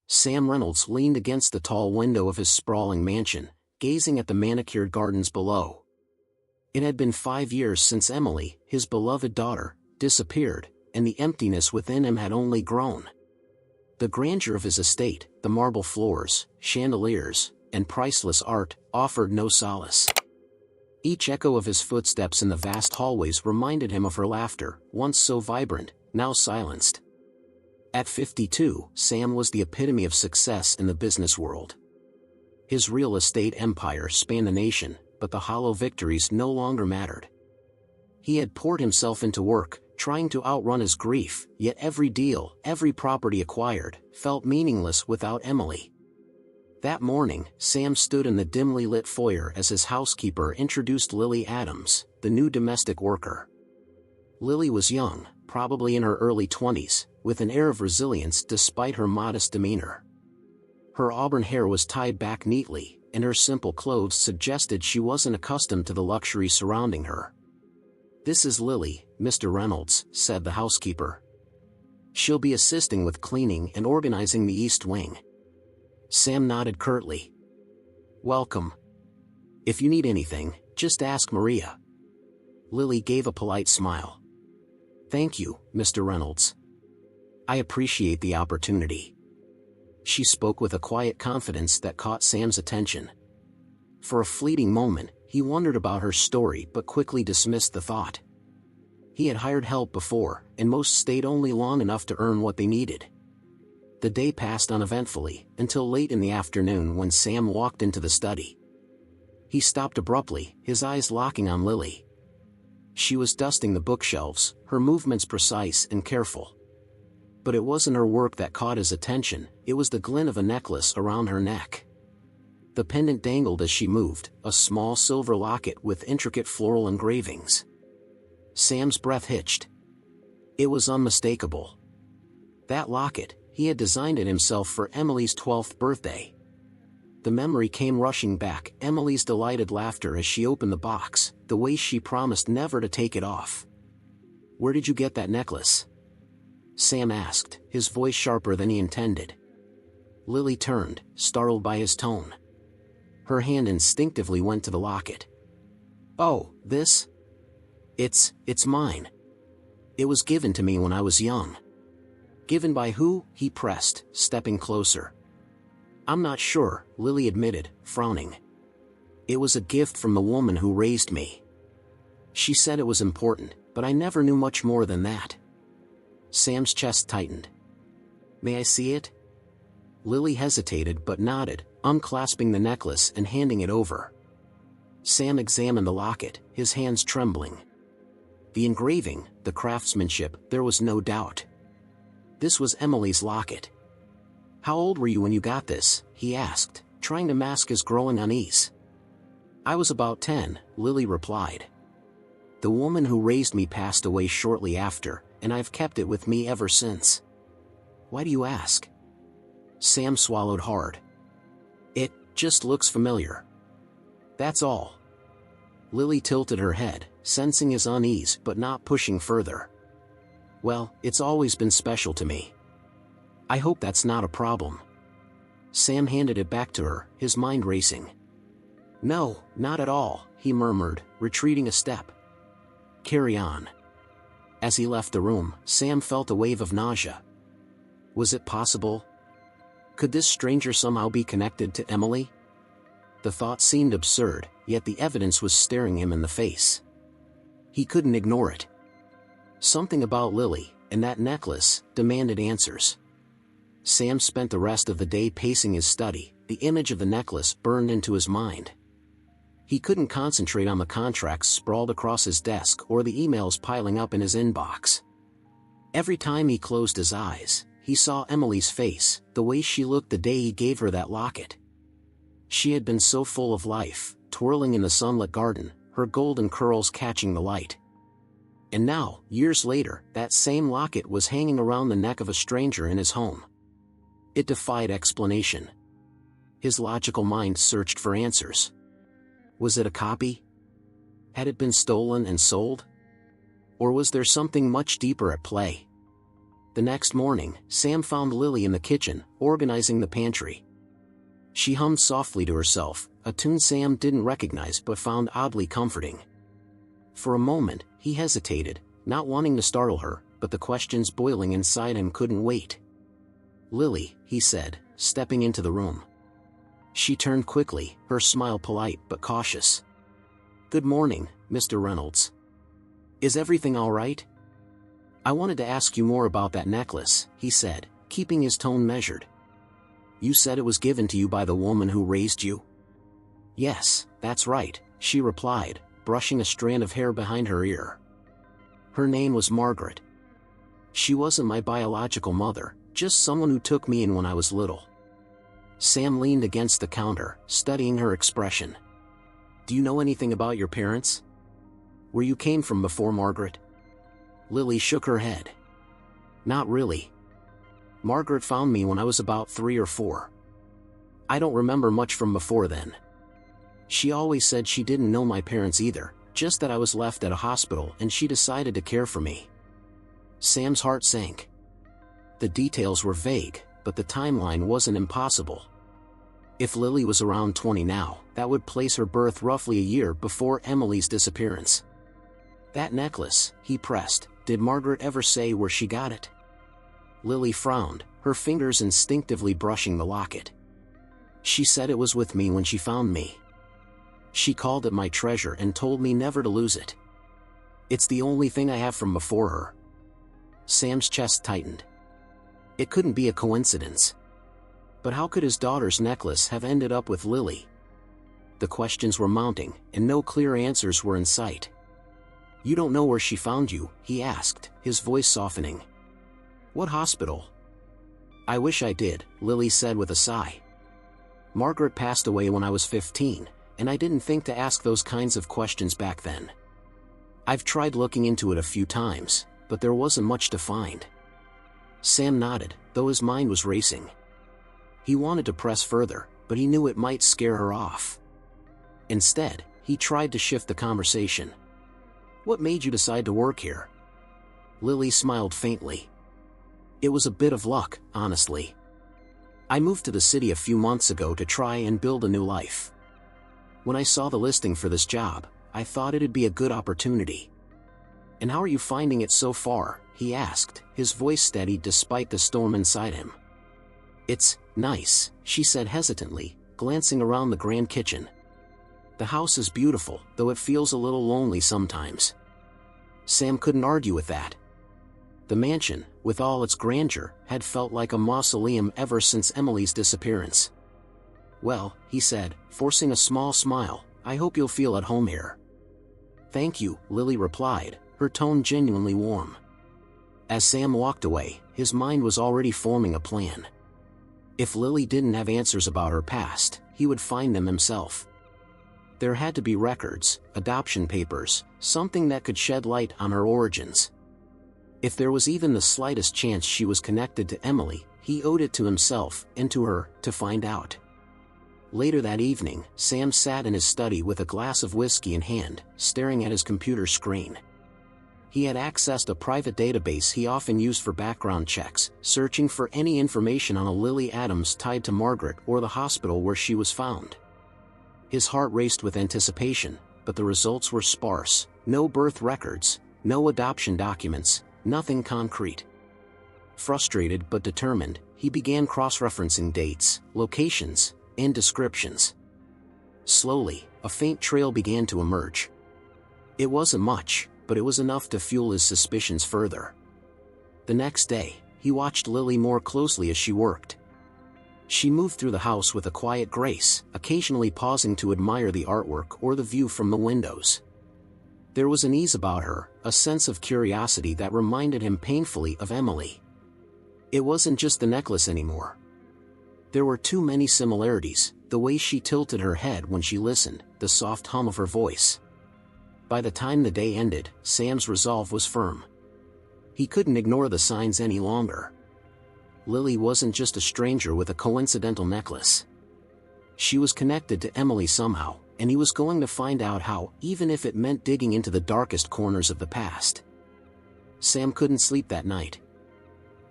Sam Reynolds leaned against the tall window of his sprawling mansion, gazing at the manicured gardens below. It had been 5 years since Emily, his beloved daughter, disappeared, and the emptiness within him had only grown. The grandeur of his estate, the marble floors, chandeliers, and priceless art, offered no solace. Each echo of his footsteps in the vast hallways reminded him of her laughter, once so vibrant, now silenced. At 52, Sam was the epitome of success in the business world. His real estate empire spanned the nation, but the hollow victories no longer mattered. He had poured himself into work, trying to outrun his grief, yet every deal, every property acquired, felt meaningless without Emily. That morning, Sam stood in the dimly lit foyer as his housekeeper introduced Lily Adams, the new domestic worker. Lily was young, probably in her early 20s, with an air of resilience despite her modest demeanor. Her auburn hair was tied back neatly, and her simple clothes suggested she wasn't accustomed to the luxury surrounding her. "This is Lily, Mr. Reynolds," said the housekeeper. "She'll be assisting with cleaning and organizing the East Wing." Sam nodded curtly. "Welcome. If you need anything, just ask Maria." Lily gave a polite smile. "Thank you, Mr. Reynolds. I appreciate the opportunity." She spoke with a quiet confidence that caught Sam's attention. For a fleeting moment, he wondered about her story but quickly dismissed the thought. He had hired help before, and most stayed only long enough to earn what they needed. The day passed uneventfully, until late in the afternoon when Sam walked into the study. He stopped abruptly, his eyes locking on Lily. She was dusting the bookshelves, her movements precise and careful. But it wasn't her work that caught his attention, it was the glint of a necklace around her neck. The pendant dangled as she moved, a small silver locket with intricate floral engravings. Sam's breath hitched. It was unmistakable. That locket, he had designed it himself for Emily's 12th birthday. The memory came rushing back, Emily's delighted laughter as she opened the box, the way she promised never to take it off. "Where did you get that necklace?" Sam asked, his voice sharper than he intended. Lily turned, startled by his tone. Her hand instinctively went to the locket. "Oh, this? It's mine. It was given to me when I was young." "Given by who?" he pressed, stepping closer. "I'm not sure," Lily admitted, frowning. "It was a gift from the woman who raised me. She said it was important, but I never knew much more than that." Sam's chest tightened. "May I see it?" Lily hesitated but nodded, unclasping the necklace and handing it over. Sam examined the locket, his hands trembling. The engraving, the craftsmanship, there was no doubt. This was Emily's locket. "How old were you when you got this?" he asked, trying to mask his growing unease. "I was about 10, Lily replied. "The woman who raised me passed away shortly after, and I've kept it with me ever since." "Why do you ask?" Sam swallowed hard. "It just looks familiar. That's all." Lily tilted her head, sensing his unease but not pushing further. "Well, it's always been special to me. I hope that's not a problem." Sam handed it back to her, his mind racing. "No, not at all," he murmured, retreating a step. "Carry on." As he left the room, Sam felt a wave of nausea. Was it possible? Could this stranger somehow be connected to Emily? The thought seemed absurd, yet the evidence was staring him in the face. He couldn't ignore it. Something about Lily, and that necklace, demanded answers. Sam spent the rest of the day pacing his study, the image of the necklace burned into his mind. He couldn't concentrate on the contracts sprawled across his desk or the emails piling up in his inbox. Every time he closed his eyes, he saw Emily's face, the way she looked the day he gave her that locket. She had been so full of life, twirling in the sunlit garden, her golden curls catching the light. And now, years later, that same locket was hanging around the neck of a stranger in his home. It defied explanation. His logical mind searched for answers. Was it a copy? Had it been stolen and sold? Or was there something much deeper at play? The next morning, Sam found Lily in the kitchen, organizing the pantry. She hummed softly to herself, a tune Sam didn't recognize but found oddly comforting. For a moment, he hesitated, not wanting to startle her, but the questions boiling inside him couldn't wait. "Lily," he said, stepping into the room. She turned quickly, her smile polite but cautious. "Good morning, Mr. Reynolds. Is everything all right?" "I wanted to ask you more about that necklace," he said, keeping his tone measured. "You said it was given to you by the woman who raised you?" "Yes, that's right," she replied, brushing a strand of hair behind her ear. "Her name was Margaret. She wasn't my biological mother, just someone who took me in when I was little." Sam leaned against the counter, studying her expression. "Do you know anything about your parents? Where you came from before Margaret?" Lily shook her head. "Not really. Margaret found me when I was about 3 or 4. I don't remember much from before then. She always said she didn't know my parents either, just that I was left at a hospital and she decided to care for me." Sam's heart sank. The details were vague, but the timeline wasn't impossible. If Lily was around 20 now, that would place her birth roughly a year before Emily's disappearance. "That necklace," he pressed, "did Margaret ever say where she got it?" Lily frowned, her fingers instinctively brushing the locket. "She said it was with me when she found me. She called it my treasure and told me never to lose it. It's the only thing I have from before her." Sam's chest tightened. It couldn't be a coincidence. But how could his daughter's necklace have ended up with Lily? The questions were mounting, and no clear answers were in sight. "You don't know where she found you?" he asked, his voice softening. "What hospital?" "I wish I did," Lily said with a sigh. "Margaret passed away when I was 15, and I didn't think to ask those kinds of questions back then. I've tried looking into it a few times, but there wasn't much to find." Sam nodded, though his mind was racing. He wanted to press further, but he knew it might scare her off. Instead, he tried to shift the conversation. "What made you decide to work here?" Lily smiled faintly. "It was a bit of luck, honestly. I moved to the city a few months ago to try and build a new life. When I saw the listing for this job, I thought it'd be a good opportunity." "And how are you finding it so far?" he asked, his voice steady despite the storm inside him. "It's nice," she said hesitantly, glancing around the grand kitchen. "The house is beautiful, though it feels a little lonely sometimes." Sam couldn't argue with that. The mansion, with all its grandeur, had felt like a mausoleum ever since Emily's disappearance. "Well," he said, forcing a small smile, "I hope you'll feel at home here." "Thank you," Lily replied, her tone genuinely warm. As Sam walked away, his mind was already forming a plan. If Lily didn't have answers about her past, he would find them himself. There had to be records, adoption papers, something that could shed light on her origins. If there was even the slightest chance she was connected to Emily, he owed it to himself, and to her, to find out. Later that evening, Sam sat in his study with a glass of whiskey in hand, staring at his computer screen. He had accessed a private database he often used for background checks, searching for any information on a Lily Adams tied to Margaret or the hospital where she was found. His heart raced with anticipation, but the results were sparse: no birth records, no adoption documents, nothing concrete. Frustrated but determined, he began cross-referencing dates, locations, and descriptions. Slowly, a faint trail began to emerge. It wasn't much, but it was enough to fuel his suspicions further. The next day, he watched Lily more closely as she worked. She moved through the house with a quiet grace, occasionally pausing to admire the artwork or the view from the windows. There was an ease about her, a sense of curiosity that reminded him painfully of Emily. It wasn't just the necklace anymore. There were too many similarities: the way she tilted her head when she listened, the soft hum of her voice. By the time the day ended, Sam's resolve was firm. He couldn't ignore the signs any longer. Lily wasn't just a stranger with a coincidental necklace. She was connected to Emily somehow, and he was going to find out how, even if it meant digging into the darkest corners of the past. Sam couldn't sleep that night.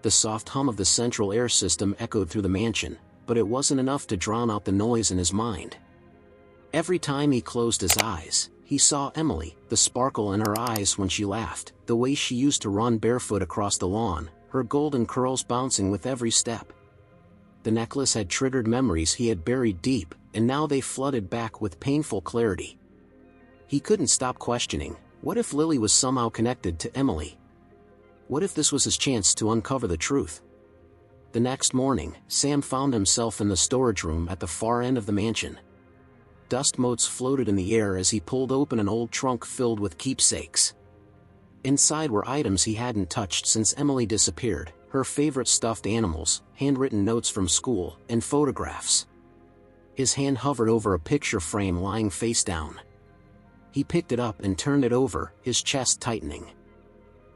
The soft hum of the central air system echoed through the mansion, but it wasn't enough to drown out the noise in his mind. Every time he closed his eyes, he saw Emily, the sparkle in her eyes when she laughed, the way she used to run barefoot across the lawn, her golden curls bouncing with every step. The necklace had triggered memories he had buried deep, and now they flooded back with painful clarity. He couldn't stop questioning, what if Lily was somehow connected to Emily? What if this was his chance to uncover the truth? The next morning, Sam found himself in the storage room at the far end of the mansion. Dust motes floated in the air as he pulled open an old trunk filled with keepsakes. Inside were items he hadn't touched since Emily disappeared, her favorite stuffed animals, handwritten notes from school, and photographs. His hand hovered over a picture frame lying face down. He picked it up and turned it over, his chest tightening.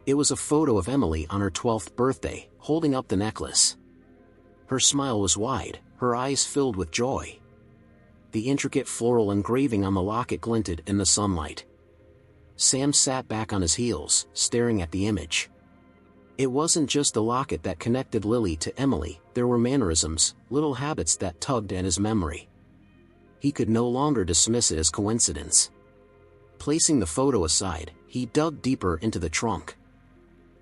It was a photo of Emily on her 12th birthday, holding up the necklace. Her smile was wide, her eyes filled with joy. The intricate floral engraving on the locket glinted in the sunlight. Sam sat back on his heels, staring at the image. It wasn't just the locket that connected Lily to Emily, there were mannerisms, little habits that tugged at his memory. He could no longer dismiss it as coincidence. Placing the photo aside, he dug deeper into the trunk.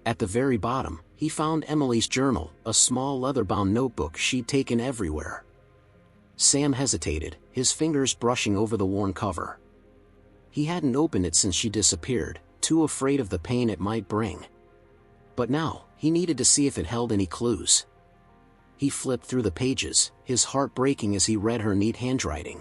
At the very bottom, he found Emily's journal, a small leather-bound notebook she'd taken everywhere. Sam hesitated, his fingers brushing over the worn cover. He hadn't opened it since she disappeared, too afraid of the pain it might bring. But now, he needed to see if it held any clues. He flipped through the pages, his heart breaking as he read her neat handwriting.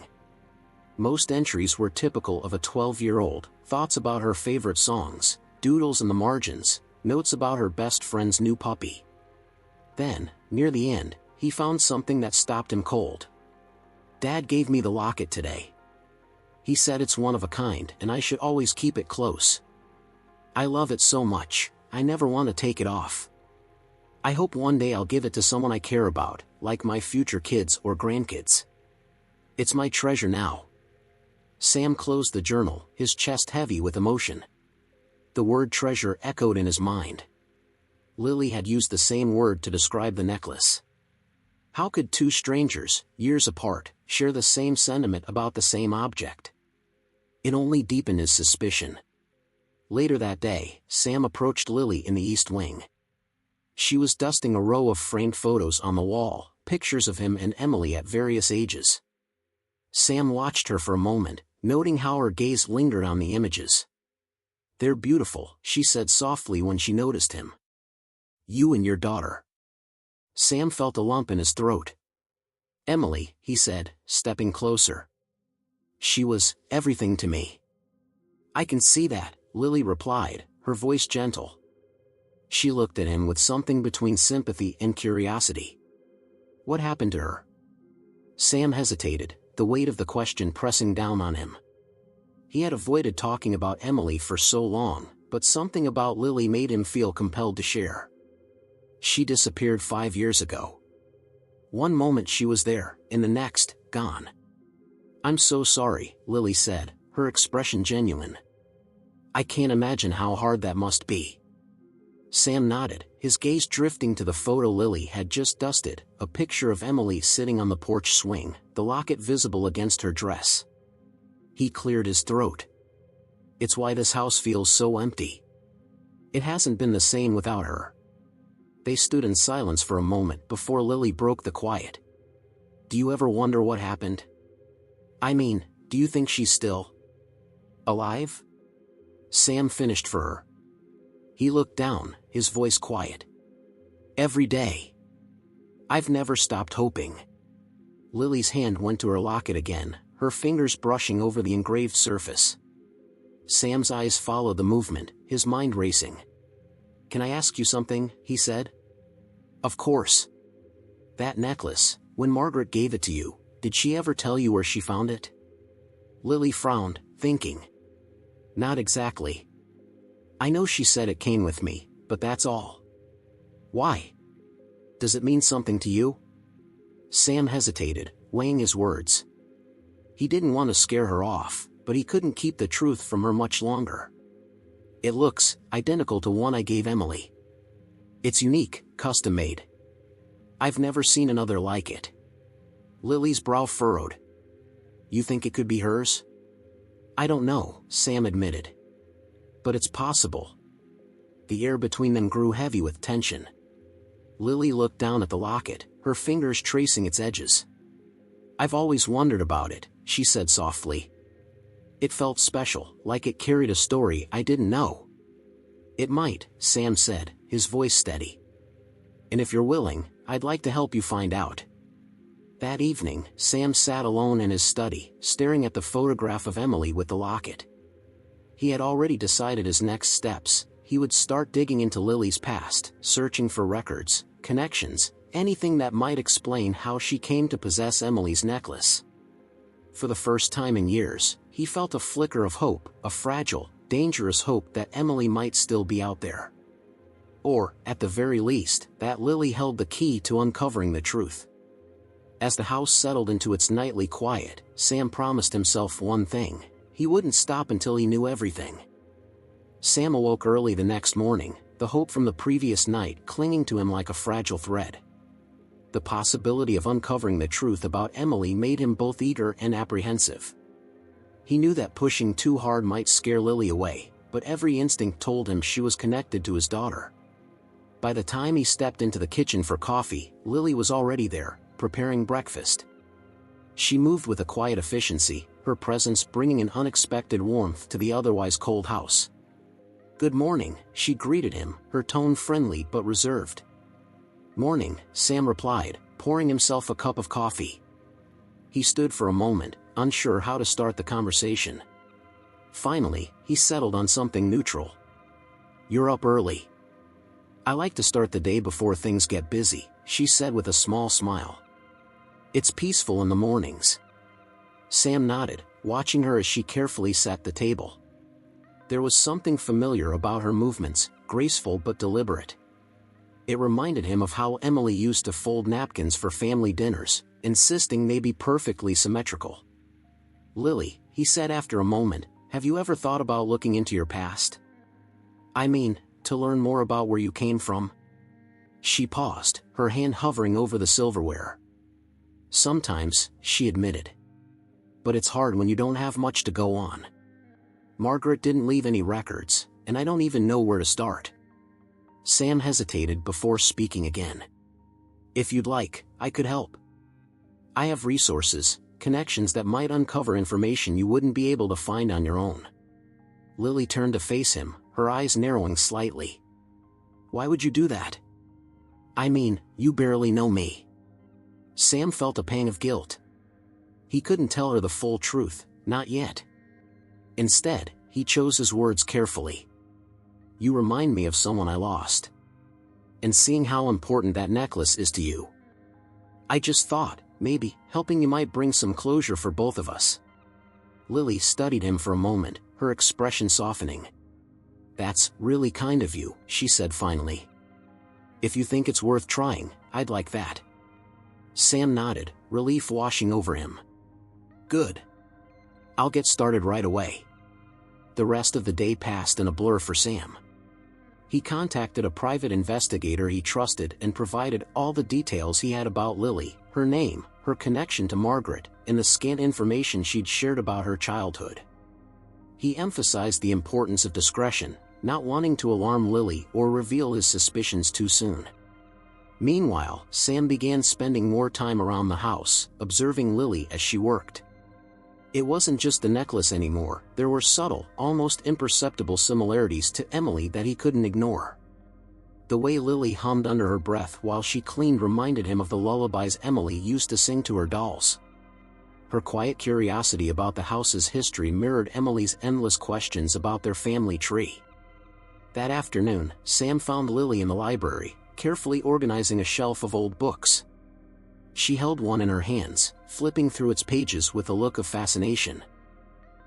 Most entries were typical of a 12-year-old, thoughts about her favorite songs, doodles in the margins, notes about her best friend's new puppy. Then, near the end, he found something that stopped him cold. "Dad gave me the locket today. He said it's one of a kind and I should always keep it close. I love it so much, I never want to take it off. I hope one day I'll give it to someone I care about, like my future kids or grandkids. It's my treasure now." Sam closed the journal, his chest heavy with emotion. The word treasure echoed in his mind. Lily had used the same word to describe the necklace. How could two strangers, years apart, share the same sentiment about the same object? It only deepened his suspicion. Later that day, Sam approached Lily in the East Wing. She was dusting a row of framed photos on the wall, pictures of him and Emily at various ages. Sam watched her for a moment, noting how her gaze lingered on the images. "They're beautiful," she said softly when she noticed him. "You and your daughter." Sam felt a lump in his throat. "Emily," he said, stepping closer. "She was everything to me." "I can see that," Lily replied, her voice gentle. She looked at him with something between sympathy and curiosity. "What happened to her?" Sam hesitated, the weight of the question pressing down on him. He had avoided talking about Emily for so long, but something about Lily made him feel compelled to share. "She disappeared 5 years ago. One moment she was there, and the next, gone." "I'm so sorry," Lily said, her expression genuine. "I can't imagine how hard that must be." Sam nodded, his gaze drifting to the photo Lily had just dusted, a picture of Emily sitting on the porch swing, the locket visible against her dress. He cleared his throat. "It's why this house feels so empty. It hasn't been the same without her." They stood in silence for a moment before Lily broke the quiet. "Do you ever wonder what happened? I mean, do you think she's still alive?" Sam finished for her. He looked down, his voice quiet. "Every day. I've never stopped hoping." Lily's hand went to her locket again, her fingers brushing over the engraved surface. Sam's eyes followed the movement, his mind racing. "Can I ask you something?" he said. "Of course. That necklace, when Margaret gave it to you, did she ever tell you where she found it?" Lily frowned, thinking. "Not exactly. I know she said it came with me, but that's all." "Why? Does it mean something to you?" Sam hesitated, weighing his words. He didn't want to scare her off, but he couldn't keep the truth from her much longer. "It looks identical to one I gave Emily. It's unique, custom made. I've never seen another like it. Lily's brow furrowed. You think it could be hers? I don't know, Sam admitted. But it's possible. The air between them grew heavy with tension. Lily looked down at the locket, her fingers tracing its edges. I've always wondered about it, she said softly. It felt special, like it carried a story I didn't know. It might, Sam said, his voice steady. And if you're willing, I'd like to help you find out. That evening, Sam sat alone in his study, staring at the photograph of Emily with the locket. He had already decided his next steps. He would start digging into Lily's past, searching for records, connections, anything that might explain how she came to possess Emily's necklace. For the first time in years, he felt a flicker of hope, a fragile, dangerous hope that Emily might still be out there. Or, at the very least, that Lily held the key to uncovering the truth. As the house settled into its nightly quiet, Sam promised himself one thing: he wouldn't stop until he knew everything. Sam awoke early the next morning, the hope from the previous night clinging to him like a fragile thread. The possibility of uncovering the truth about Emily made him both eager and apprehensive. He knew that pushing too hard might scare Lily away, but every instinct told him she was connected to his daughter. By the time he stepped into the kitchen for coffee, Lily was already there, preparing breakfast. She moved with a quiet efficiency, her presence bringing an unexpected warmth to the otherwise cold house. Good morning, she greeted him, her tone friendly but reserved. Morning, Sam replied, pouring himself a cup of coffee. He stood for a moment, unsure how to start the conversation. Finally, he settled on something neutral. You're up early. I like to start the day before things get busy, she said with a small smile. It's peaceful in the mornings. Sam nodded, watching her as she carefully set the table. There was something familiar about her movements, graceful but deliberate. It reminded him of how Emily used to fold napkins for family dinners, insisting they be perfectly symmetrical. Lily, he said after a moment, have you ever thought about looking into your past? I mean, to learn more about where you came from? She paused, her hand hovering over the silverware. Sometimes, she admitted. But it's hard when you don't have much to go on. Margaret didn't leave any records, and I don't even know where to start. Sam hesitated before speaking again. If you'd like, I could help. I have resources, connections that might uncover information you wouldn't be able to find on your own. Lily turned to face him, her eyes narrowing slightly. Why would you do that? I mean, you barely know me. Sam felt a pang of guilt. He couldn't tell her the full truth, not yet. Instead, he chose his words carefully. You remind me of someone I lost. And seeing how important that necklace is to you. I just thought, maybe, helping you might bring some closure for both of us. Lily studied him for a moment, her expression softening. That's really kind of you, she said finally. If you think it's worth trying, I'd like that. Sam nodded, relief washing over him. Good. I'll get started right away. The rest of the day passed in a blur for Sam. He contacted a private investigator he trusted and provided all the details he had about Lily, her name, her connection to Margaret, and the scant information she'd shared about her childhood. He emphasized the importance of discretion, not wanting to alarm Lily or reveal his suspicions too soon. Meanwhile, Sam began spending more time around the house, observing Lily as she worked. It wasn't just the necklace anymore, there were subtle, almost imperceptible similarities to Emily that he couldn't ignore. The way Lily hummed under her breath while she cleaned reminded him of the lullabies Emily used to sing to her dolls. Her quiet curiosity about the house's history mirrored Emily's endless questions about their family tree. That afternoon, Sam found Lily in the library, carefully organizing a shelf of old books. She held one in her hands, flipping through its pages with a look of fascination.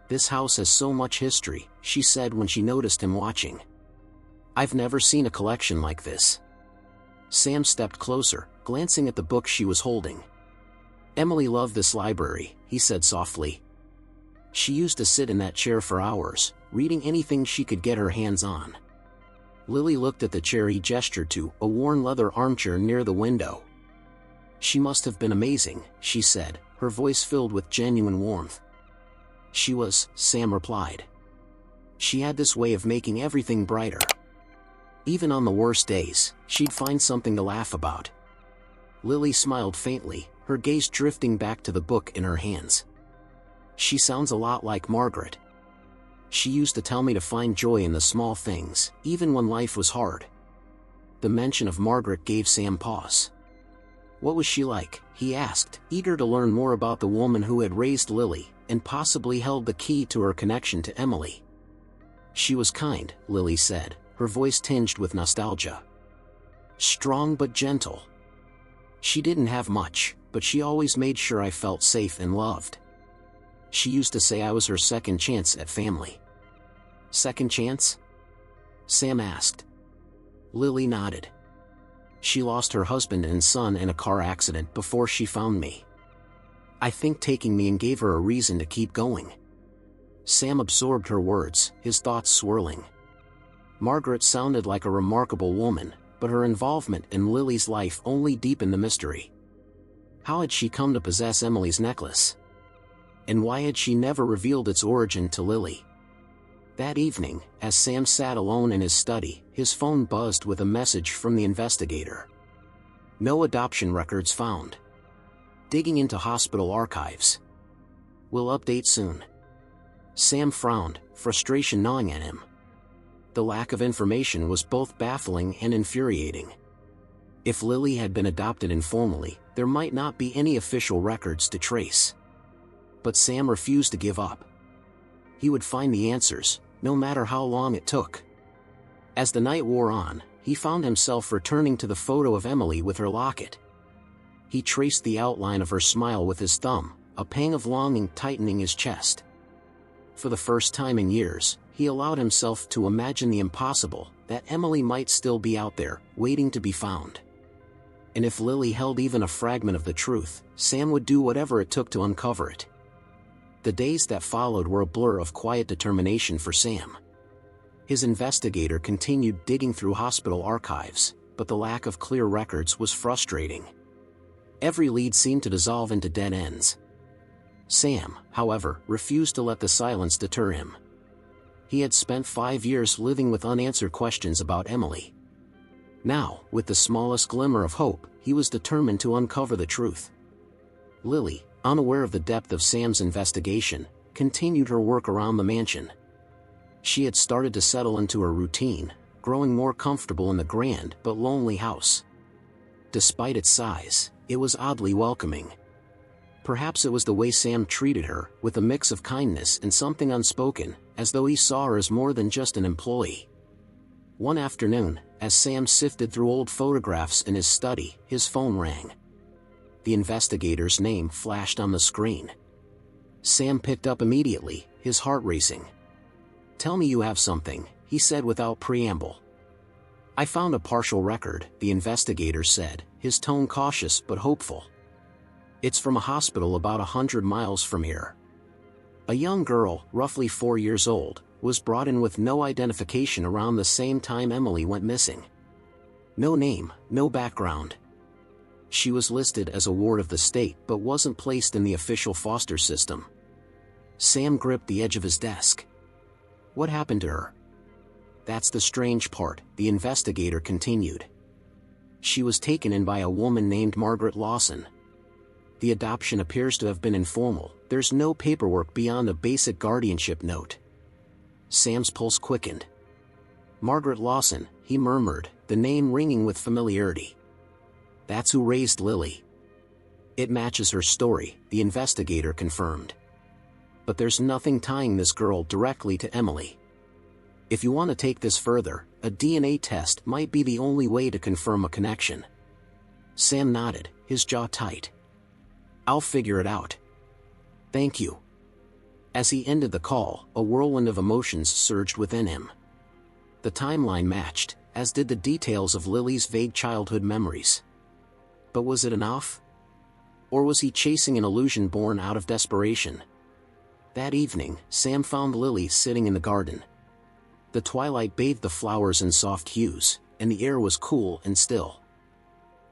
This house has so much history, she said when she noticed him watching. I've never seen a collection like this. Sam stepped closer, glancing at the book she was holding. Emily loved this library, he said softly. She used to sit in that chair for hours, reading anything she could get her hands on. Lily looked at the chair he gestured to, a worn leather armchair near the window. "She must have been amazing," she said, her voice filled with genuine warmth. "She was," Sam replied. "She had this way of making everything brighter. Even on the worst days, she'd find something to laugh about." Lily smiled faintly, her gaze drifting back to the book in her hands. "She sounds a lot like Margaret. She used to tell me to find joy in the small things, even when life was hard." The mention of Margaret gave Sam pause. "What was she like?" he asked, eager to learn more about the woman who had raised Lily, and possibly held the key to her connection to Emily. "She was kind," Lily said, her voice tinged with nostalgia. "Strong but gentle. She didn't have much, but she always made sure I felt safe and loved. She used to say I was her second chance at family." "Second chance?" Sam asked. Lily nodded. "She lost her husband and son in a car accident before she found me. I think taking me in gave her a reason to keep going." Sam absorbed her words, his thoughts swirling. Margaret sounded like a remarkable woman, but her involvement in Lily's life only deepened the mystery. How had she come to possess Emily's necklace? And why had she never revealed its origin to Lily? That evening, as Sam sat alone in his study, his phone buzzed with a message from the investigator. "No adoption records found. Digging into hospital archives. Will update soon." Sam frowned, frustration gnawing at him. The lack of information was both baffling and infuriating. If Lily had been adopted informally, there might not be any official records to trace. But Sam refused to give up. He would find the answers, no matter how long it took. As the night wore on, he found himself returning to the photo of Emily with her locket. He traced the outline of her smile with his thumb, a pang of longing tightening his chest. For the first time in years, he allowed himself to imagine the impossible, that Emily might still be out there, waiting to be found. And if Lily held even a fragment of the truth, Sam would do whatever it took to uncover it. The days that followed were a blur of quiet determination for Sam. His investigator continued digging through hospital archives, but the lack of clear records was frustrating. Every lead seemed to dissolve into dead ends. Sam, however, refused to let the silence deter him. He had spent 5 years living with unanswered questions about Emily. Now, with the smallest glimmer of hope, he was determined to uncover the truth. Lily, unaware of the depth of Sam's investigation, continued her work around the mansion. She had started to settle into her routine, growing more comfortable in the grand but lonely house. Despite its size, it was oddly welcoming. Perhaps it was the way Sam treated her, with a mix of kindness and something unspoken, as though he saw her as more than just an employee. One afternoon, as Sam sifted through old photographs in his study, his phone rang. The investigator's name flashed on the screen. Sam picked up immediately, his heart racing. "Tell me you have something," he said without preamble. "I found a partial record," the investigator said, his tone cautious but hopeful. "It's from a hospital about 100 miles from here. A young girl, roughly 4 years old, was brought in with no identification around the same time Emily went missing. No name, no background. She was listed as a ward of the state but wasn't placed in the official foster system." Sam gripped the edge of his desk. "What happened to her?" "That's the strange part," the investigator continued. "She was taken in by a woman named Margaret Lawson. The adoption appears to have been informal, there's no paperwork beyond a basic guardianship note." Sam's pulse quickened. "Margaret Lawson," he murmured, the name ringing with familiarity. "That's who raised Lily." "It matches her story," the investigator confirmed. "But there's nothing tying this girl directly to Emily. If you want to take this further, a DNA test might be the only way to confirm a connection." Sam nodded, his jaw tight. "I'll figure it out. Thank you." As he ended the call, a whirlwind of emotions surged within him. The timeline matched, as did the details of Lily's vague childhood memories. But was it enough? Or was he chasing an illusion born out of desperation? That evening, Sam found Lily sitting in the garden. The twilight bathed the flowers in soft hues, and the air was cool and still.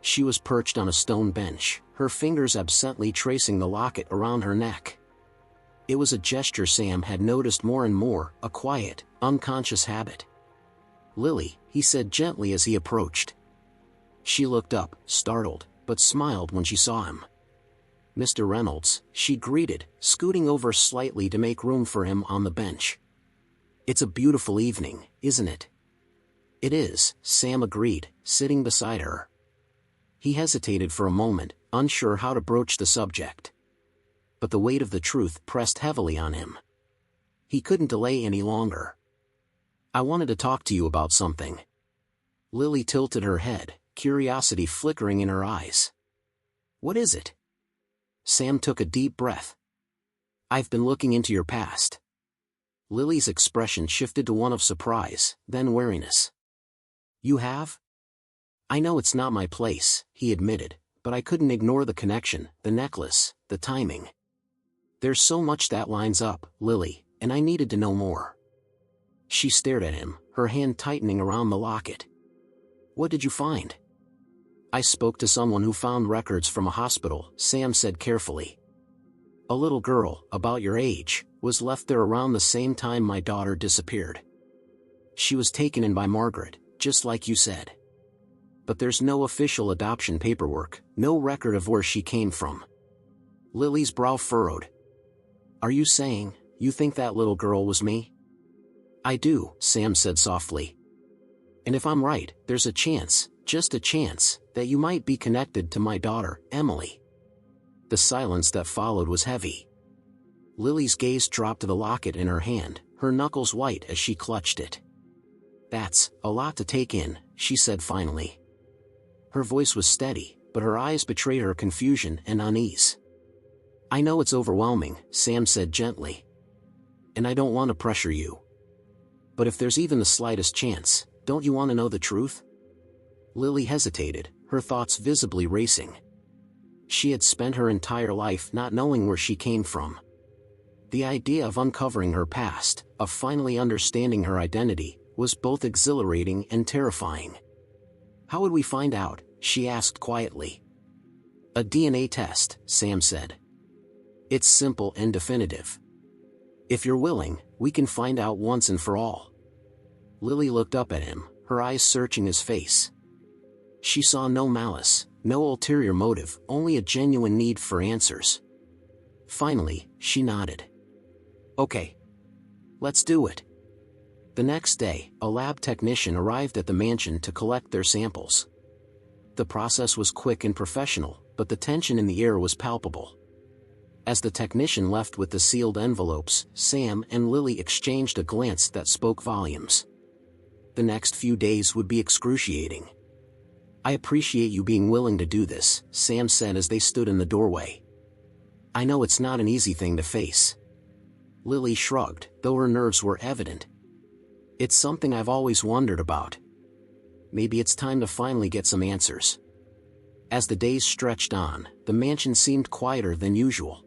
She was perched on a stone bench, her fingers absently tracing the locket around her neck. It was a gesture Sam had noticed more and more, a quiet, unconscious habit. "Lily," he said gently as he approached. She looked up, startled, but smiled when she saw him. "Mr. Reynolds," she greeted, scooting over slightly to make room for him on the bench. "It's a beautiful evening, isn't it?" "It is," Sam agreed, sitting beside her. He hesitated for a moment, unsure how to broach the subject. But the weight of the truth pressed heavily on him. He couldn't delay any longer. "I wanted to talk to you about something." Lily tilted her head, curiosity flickering in her eyes. "What is it?" Sam took a deep breath. "I've been looking into your past." Lily's expression shifted to one of surprise, then wariness. "You have?" "I know it's not my place," he admitted, "but I couldn't ignore the connection, the necklace, the timing. There's so much that lines up, Lily, and I needed to know more." She stared at him, her hand tightening around the locket. "What did you find?" "I spoke to someone who found records from a hospital," Sam said carefully. "A little girl, about your age, was left there around the same time my daughter disappeared. She was taken in by Margaret, just like you said. But there's no official adoption paperwork, no record of where she came from." Lily's brow furrowed. "Are you saying, you think that little girl was me?" "I do," Sam said softly. "And if I'm right, there's a chance, just a chance, that you might be connected to my daughter, Emily." The silence that followed was heavy. Lily's gaze dropped to the locket in her hand, her knuckles white as she clutched it. "That's a lot to take in," she said finally. Her voice was steady, but her eyes betrayed her confusion and unease. "I know it's overwhelming," Sam said gently. "And I don't want to pressure you. But if there's even the slightest chance, don't you want to know the truth?" Lily hesitated, her thoughts visibly racing. She had spent her entire life not knowing where she came from. The idea of uncovering her past, of finally understanding her identity, was both exhilarating and terrifying. "How would we find out?" she asked quietly. "A DNA test," Sam said. "It's simple and definitive. If you're willing, we can find out once and for all." Lily looked up at him, her eyes searching his face. She saw no malice, no ulterior motive, only a genuine need for answers. Finally, she nodded. "Okay. Let's do it." The next day, a lab technician arrived at the mansion to collect their samples. The process was quick and professional, but the tension in the air was palpable. As the technician left with the sealed envelopes, Sam and Lily exchanged a glance that spoke volumes. The next few days would be excruciating. "I appreciate you being willing to do this," Sam said as they stood in the doorway. "I know it's not an easy thing to face." Lily shrugged, though her nerves were evident. "It's something I've always wondered about. Maybe it's time to finally get some answers." As the days stretched on, the mansion seemed quieter than usual.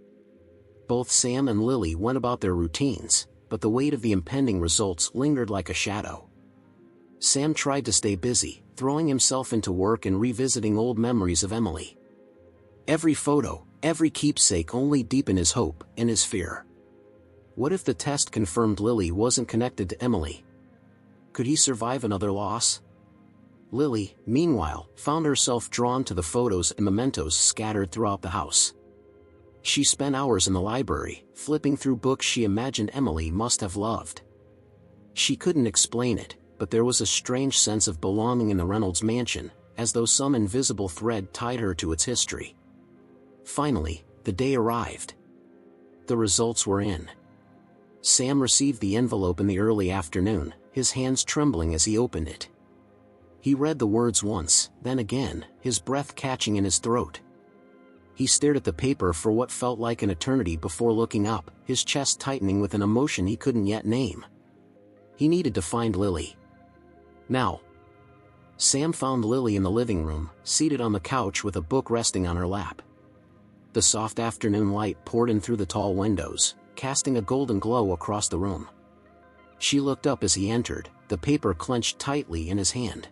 Both Sam and Lily went about their routines, but the weight of the impending results lingered like a shadow. Sam tried to stay busy, throwing himself into work and revisiting old memories of Emily. Every photo, every keepsake only deepened his hope and his fear. What if the test confirmed Lily wasn't connected to Emily? Could he survive another loss? Lily, meanwhile, found herself drawn to the photos and mementos scattered throughout the house. She spent hours in the library, flipping through books she imagined Emily must have loved. She couldn't explain it, but there was a strange sense of belonging in the Reynolds mansion, as though some invisible thread tied her to its history. Finally, the day arrived. The results were in. Sam received the envelope in the early afternoon, his hands trembling as he opened it. He read the words once, then again, his breath catching in his throat. He stared at the paper for what felt like an eternity before looking up, his chest tightening with an emotion he couldn't yet name. He needed to find Lily. Now. Sam found Lily in the living room, seated on the couch with a book resting on her lap. The soft afternoon light poured in through the tall windows, casting a golden glow across the room. She looked up as he entered, the paper clenched tightly in his hand.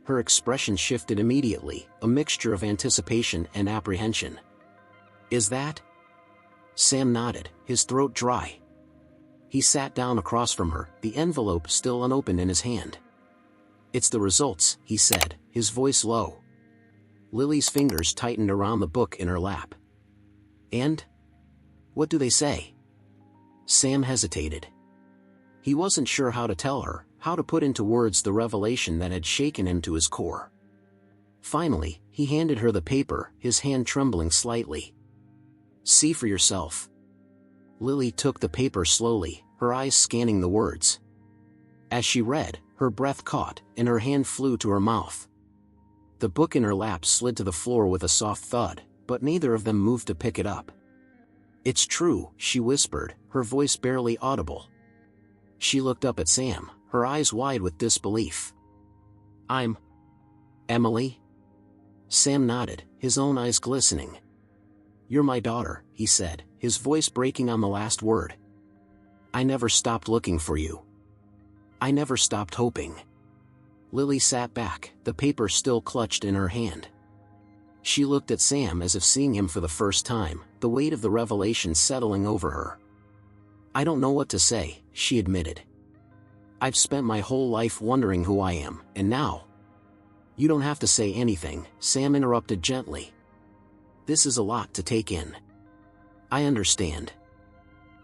Her expression shifted immediately, a mixture of anticipation and apprehension. "Is that?" Sam nodded, his throat dry. He sat down across from her, the envelope still unopened in his hand. "It's the results," he said, his voice low. Lily's fingers tightened around the book in her lap. "And? What do they say?" Sam hesitated. He wasn't sure how to tell her, how to put into words the revelation that had shaken him to his core. Finally, he handed her the paper, his hand trembling slightly. "See for yourself." Lily took the paper slowly, her eyes scanning the words. As she read, her breath caught, and her hand flew to her mouth. The book in her lap slid to the floor with a soft thud, but neither of them moved to pick it up. "It's true," she whispered, her voice barely audible. She looked up at Sam, her eyes wide with disbelief. "I'm Emily?" Sam nodded, his own eyes glistening. "You're my daughter," he said, his voice breaking on the last word. "I never stopped looking for you. I never stopped hoping." Lily sat back, the paper still clutched in her hand. She looked at Sam as if seeing him for the first time, the weight of the revelation settling over her. "I don't know what to say," she admitted. "I've spent my whole life wondering who I am, and now—" "You don't have to say anything," Sam interrupted gently. "This is a lot to take in." "I understand."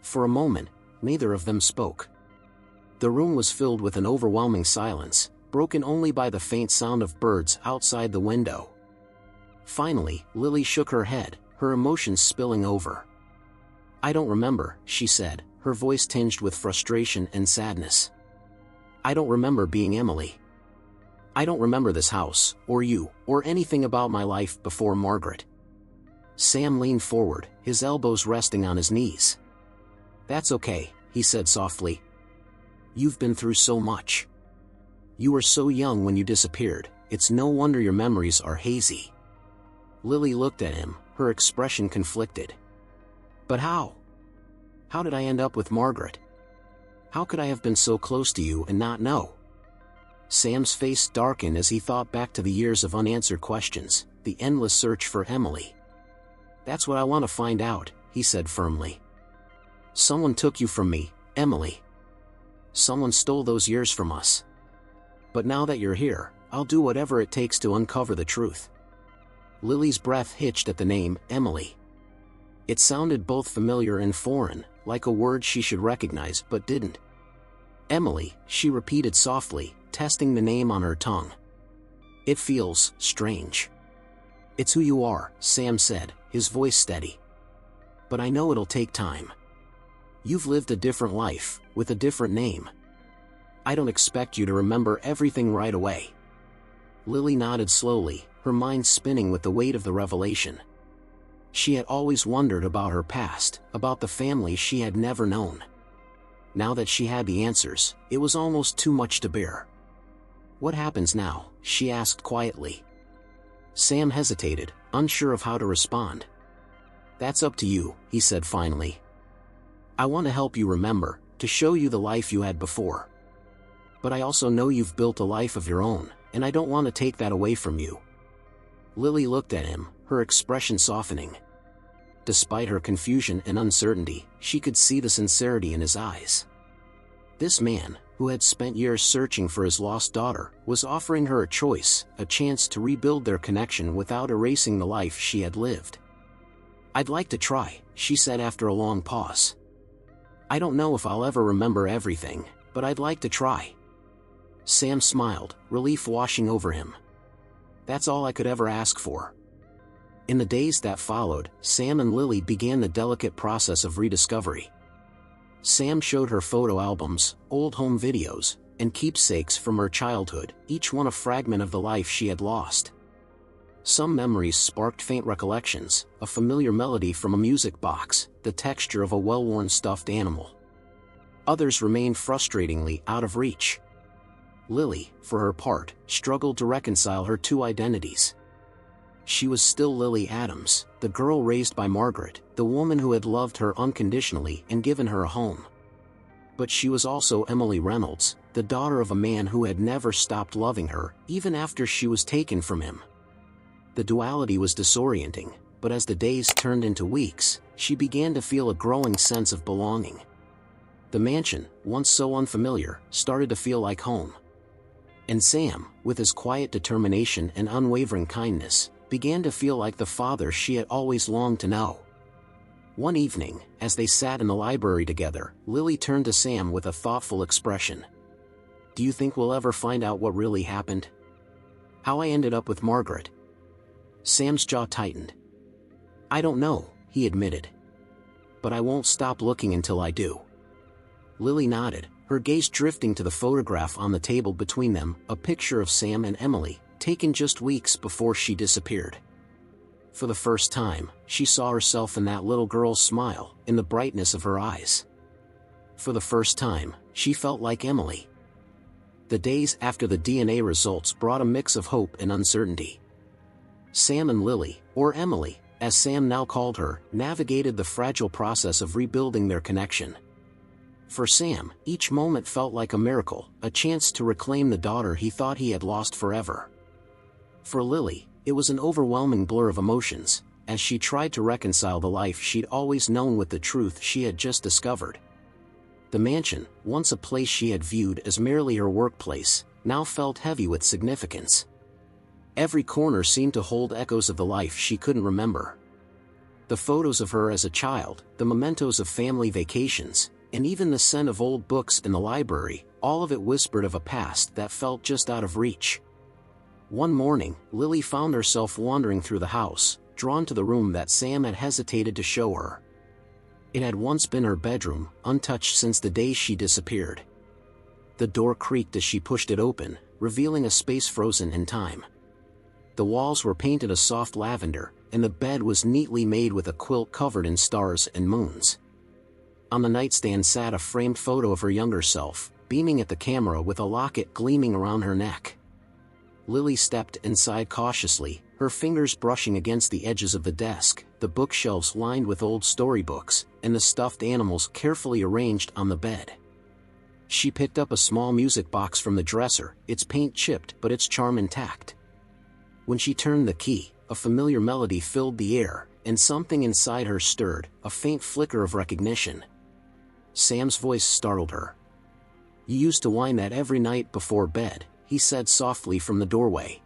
For a moment, neither of them spoke. The room was filled with an overwhelming silence, broken only by the faint sound of birds outside the window. Finally, Lily shook her head, her emotions spilling over. "I don't remember," she said, her voice tinged with frustration and sadness. "I don't remember being Emily. I don't remember this house, or you, or anything about my life before Margaret." Sam leaned forward, his elbows resting on his knees. "That's okay," he said softly. "You've been through so much. You were so young when you disappeared, it's no wonder your memories are hazy." Lily looked at him, her expression conflicted. "But how? How did I end up with Margaret? How could I have been so close to you and not know?" Sam's face darkened as he thought back to the years of unanswered questions, the endless search for Emily. "That's what I want to find out," he said firmly. "Someone took you from me, Emily. Someone stole those years from us. But now that you're here, I'll do whatever it takes to uncover the truth." Lily's breath hitched at the name, Emily. It sounded both familiar and foreign, like a word she should recognize but didn't. "Emily," she repeated softly, testing the name on her tongue. "It feels strange." "It's who you are," Sam said, his voice steady. "But I know it'll take time. You've lived a different life, with a different name. I don't expect you to remember everything right away." Lily nodded slowly, her mind spinning with the weight of the revelation. She had always wondered about her past, about the family she had never known. Now that she had the answers, it was almost too much to bear. "What happens now?" she asked quietly. Sam hesitated, unsure of how to respond. "That's up to you," he said finally. "I want to help you remember, to show you the life you had before. But I also know you've built a life of your own, and I don't want to take that away from you." Lily looked at him, her expression softening. Despite her confusion and uncertainty, she could see the sincerity in his eyes. This man, who had spent years searching for his lost daughter, was offering her a choice, a chance to rebuild their connection without erasing the life she had lived. "I'd like to try," she said after a long pause. "I don't know if I'll ever remember everything, but I'd like to try." Sam smiled, relief washing over him. That's all I could ever ask for. In the days that followed, Sam and Lily began the delicate process of rediscovery. Sam showed her photo albums, old home videos, and keepsakes from her childhood, each one a fragment of the life she had lost. Some memories sparked faint recollections, a familiar melody from a music box, the texture of a well-worn stuffed animal. Others remained frustratingly out of reach. Lily, for her part, struggled to reconcile her two identities. She was still Lily Adams, the girl raised by Margaret, the woman who had loved her unconditionally and given her a home. But she was also Emily Reynolds, the daughter of a man who had never stopped loving her, even after she was taken from him. The duality was disorienting, but as the days turned into weeks, she began to feel a growing sense of belonging. The mansion, once so unfamiliar, started to feel like home. And Sam, with his quiet determination and unwavering kindness, began to feel like the father she had always longed to know. One evening, as they sat in the library together, Lily turned to Sam with a thoughtful expression. "Do you think we'll ever find out what really happened? How I ended up with Margaret?" Sam's jaw tightened. "I don't know," he admitted. "But I won't stop looking until I do." Lily nodded, her gaze drifting to the photograph on the table between them, a picture of Sam and Emily, taken just weeks before she disappeared. For the first time, she saw herself in that little girl's smile, in the brightness of her eyes. For the first time, she felt like Emily. The days after the DNA results brought a mix of hope and uncertainty. Sam and Lily, or Emily, as Sam now called her, navigated the fragile process of rebuilding their connection. For Sam, each moment felt like a miracle, a chance to reclaim the daughter he thought he had lost forever. For Lily, it was an overwhelming blur of emotions, as she tried to reconcile the life she'd always known with the truth she had just discovered. The mansion, once a place she had viewed as merely her workplace, now felt heavy with significance. Every corner seemed to hold echoes of the life she couldn't remember. The photos of her as a child, the mementos of family vacations, and even the scent of old books in the library, all of it whispered of a past that felt just out of reach. One morning, Lily found herself wandering through the house, drawn to the room that Sam had hesitated to show her. It had once been her bedroom, untouched since the day she disappeared. The door creaked as she pushed it open, revealing a space frozen in time. The walls were painted a soft lavender, and the bed was neatly made with a quilt covered in stars and moons. On the nightstand sat a framed photo of her younger self, beaming at the camera with a locket gleaming around her neck. Lily stepped inside cautiously, her fingers brushing against the edges of the desk, the bookshelves lined with old storybooks, and the stuffed animals carefully arranged on the bed. She picked up a small music box from the dresser, its paint chipped but its charm intact. When she turned the key, a familiar melody filled the air, and something inside her stirred, a faint flicker of recognition. Sam's voice startled her. "You used to whine that every night before bed," he said softly from the doorway.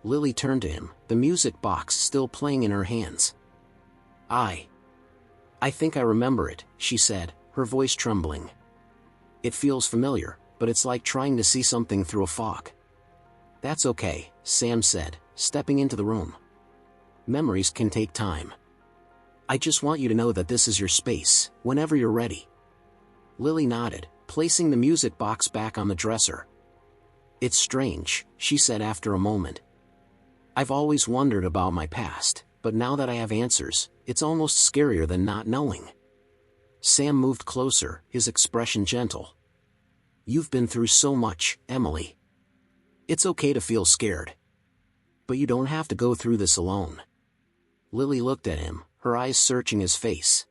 Lily turned to him, the music box still playing in her hands. I think I remember it," she said, her voice trembling. "It feels familiar, but it's like trying to see something through a fog." "That's okay," Sam said, stepping into the room. "Memories can take time. I just want you to know that this is your space, whenever you're ready." Lily nodded, placing the music box back on the dresser. "It's strange," she said after a moment. "I've always wondered about my past, but now that I have answers, it's almost scarier than not knowing." Sam moved closer, his expression gentle. "You've been through so much, Emily. It's okay to feel scared. But you don't have to go through this alone." Lily looked at him, her eyes searching his face.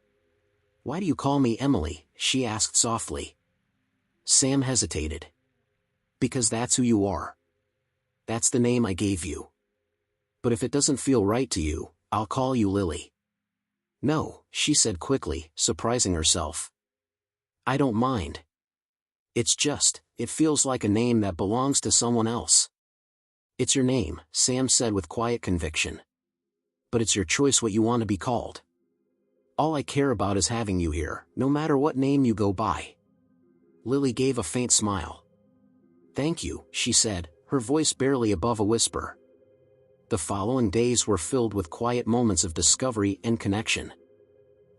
"Why do you call me Emily?" she asked softly. Sam hesitated. "Because that's who you are. That's the name I gave you. But if it doesn't feel right to you, I'll call you Lily." "No," she said quickly, surprising herself. "I don't mind. It's just, it feels like a name that belongs to someone else." "It's your name," Sam said with quiet conviction. "But it's your choice what you want to be called. All I care about is having you here, no matter what name you go by." Lily gave a faint smile. "Thank you," she said, her voice barely above a whisper. The following days were filled with quiet moments of discovery and connection.